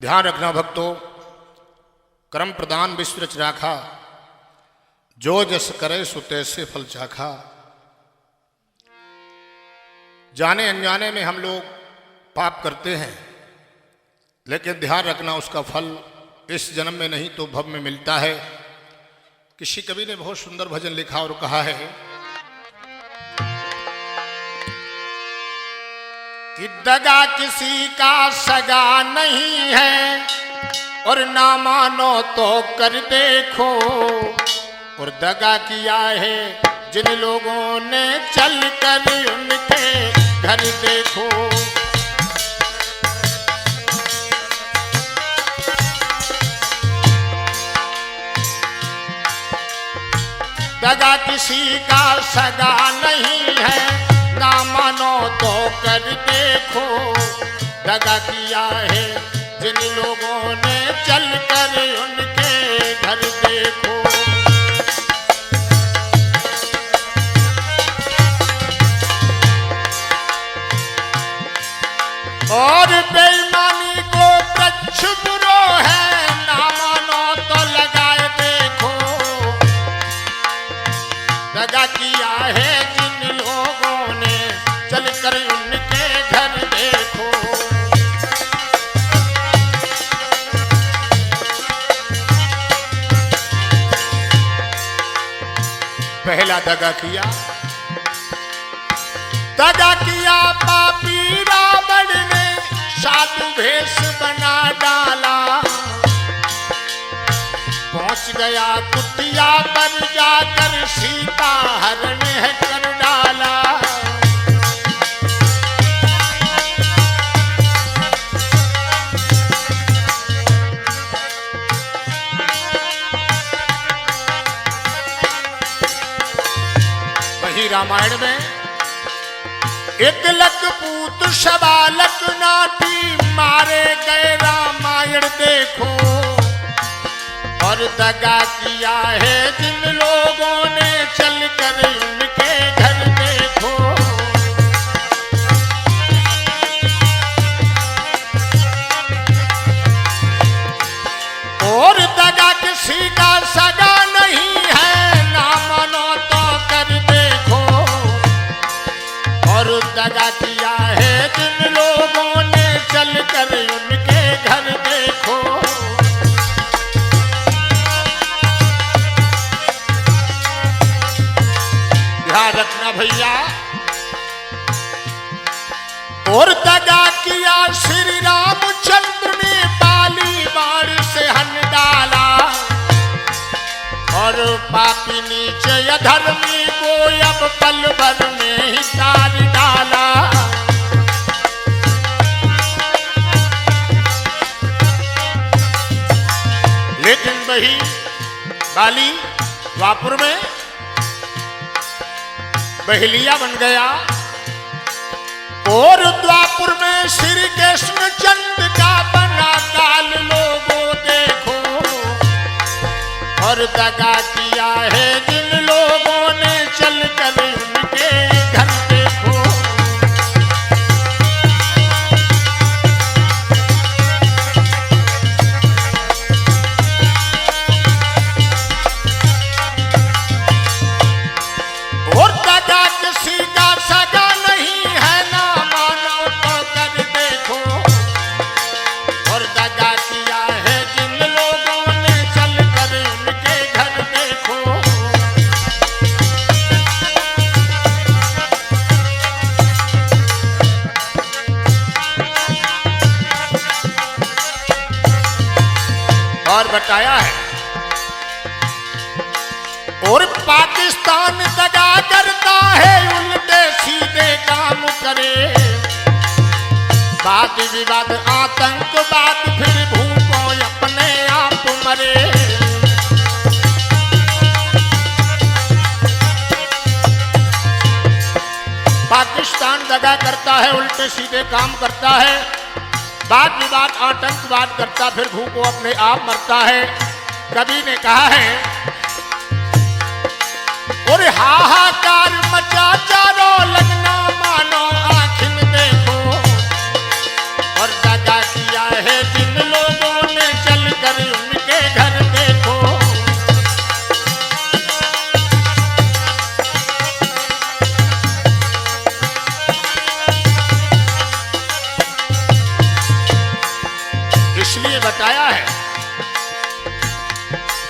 ध्यान रखना भक्तों, कर्म प्रदान विश्व रच राखा, जो जस करे सो तैसे फल चाखा। जाने अनजाने में हम लोग पाप करते हैं, लेकिन ध्यान रखना उसका फल इस जन्म में नहीं तो भव में मिलता है। किसी कवि ने बहुत सुंदर भजन लिखा और कहा है कि दगा किसी का सगा नहीं है और ना मानो तो कर देखो, और दगा किया है जिन लोगों ने चल कर उनके घर देखो। दगा किसी का सगा नहीं है, ना मानो तो कर देखो। दगा किया है जिन लोगों ने चल कर उनके घर देखो। और बेईमानी को वृक्ष बुरो है, ना मानो तो लगाए देखो। दगा किया है जिन लोगों ने चल कर उनके घर देखो। पहला दगा किया पापी रावण ने, साधु भेष बना डाला। पहुंच गया कुटिया पर जाकर सीता हरण है कर डाला। वही रामायण में एक लक पूत शबालक नाटी मारे गए रामायण देखो। और दगा किया है जिन लोगों ने चल कर उनके घर देखो। और दगा किसी का सगा नहीं है, ना मानो तो कर देखो। और दगा किया है जिन लोगों ने चल कर उनके घर देखो। ध्यान रखना भैया। और दगा किया श्री रामचंद्र ने, बाली बाण से हन डाला। और पापी नीचे अधर्मी को अब पल भर में ही तार डाला। लेकिन वही बाली द्वापुर में बहेलिया बन गया। और द्वापुर में श्री कृष्ण चंद्र का बना काल लोगों देखो। और दगा किया है जिन लोगों ने चल कर उनके घर देखो। और दगा किसी का सगा नहीं है, ना मानो तो कर देखो। और दगा किया है जिन लोगों ने चल कर उनके घर देखो। और बताया है और पाकिस्तान दगा करता है, उल्टे सीधे काम करे। वाद विवाद आतंकवाद, फिर भूखों अपने आप मरे। पाकिस्तान दगा करता है, उल्टे सीधे काम करता है। वाद विवाद आतंकवाद करता, फिर भूखों अपने आप मरता है। कवि ने कहा है और हाहाकार मचा चारों लगना मानो आँख में देखो। और दगा किया है जिन लोग इसलिए बताया है,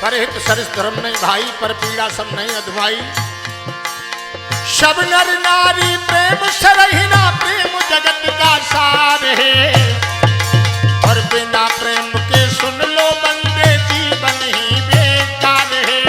परहित सरिस धर्म नहीं भाई, पर पीड़ा सब नहीं अधवाई। सब नर नारी प्रेम सरहिना, प्रेम जगत का सार है, और बिना प्रेम के सुन लो बंदे जीवन ही बेकार है।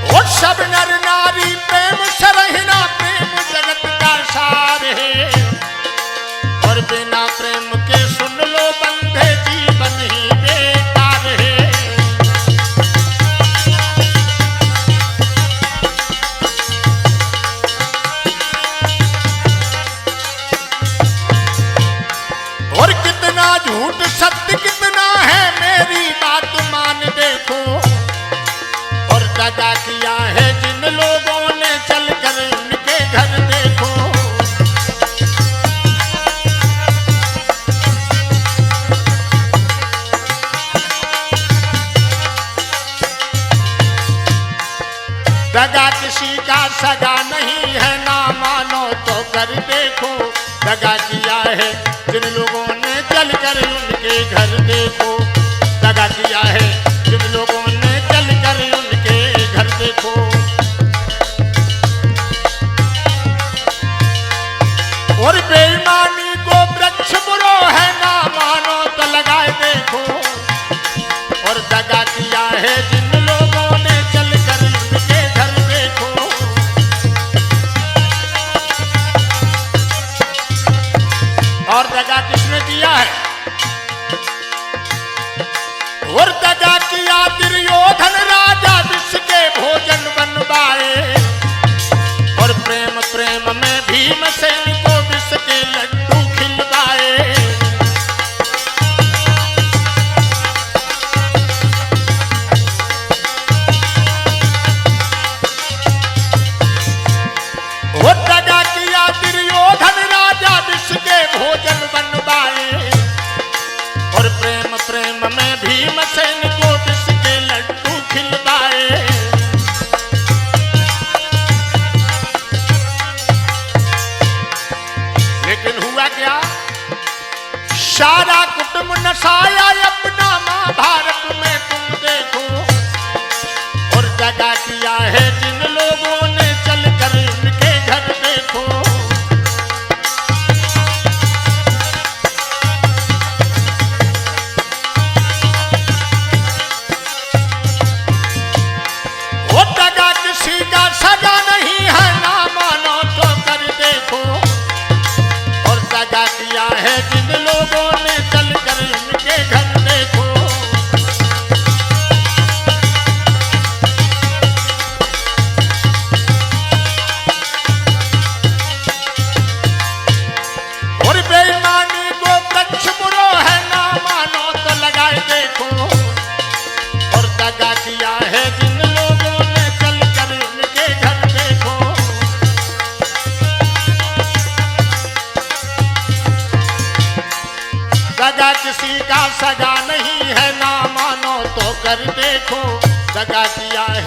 और सब नर नारी प्रेम सरहिना, प्रेम जगत का सार है, और बिना प्रेम के सुन लो बंदे जीवन ही बेकार है। और कितना झूठ सत्य कितना है, मेरी बात मान देखो। और दगा किया है जिन लोगों ने, चलकर उनके घर देखो। दगा किसी का सगा नहीं है, ना मानो तो कर देखो। दगा किया है जिन लोगों ने, चलकर उनके घर देखो। दगा किया है जिन लोगों ने, चलकर उनके घर देखो। और बेईमानी को वृक्ष बुरो है, ना मानो तो लगाए देखो। और दगा किया है जिन लोगों ने, चलकर उनके घर देखो। और दगा किसने किया है? और दगा किया दुर्योधन राजा, विष के भोजन बनवाए। और प्रेम प्रेम में भीमसेन को विष के लड्डू खिलवाए। और दगा किया दुर्योधन राजा, विष के भोजन बनवाए। और प्रेम प्रेम में भीमसेन को विष के लड्डू खिलवाए। लेकिन हुआ क्या? सारा कुटुंब नसाया अपना, महाभारत में तुम देखो। और दगा किया है जिन लोगों ने, चलकर उनके घर देखो। वो दगा किसी का सगा नहीं है, ना मानो तो कर देखो। और दगा किया है जिन लोगों ने, चलकर उनके घर देखो। और बेईमानी को वृक्ष बुरो है, ना मानो तो लगाए देखो। और दगा किया है जिन लोगों ने, चलकर उनके घर देखो। दगा किसी का सगा नहीं है, ना मानो तो कर देखो। दगा किया है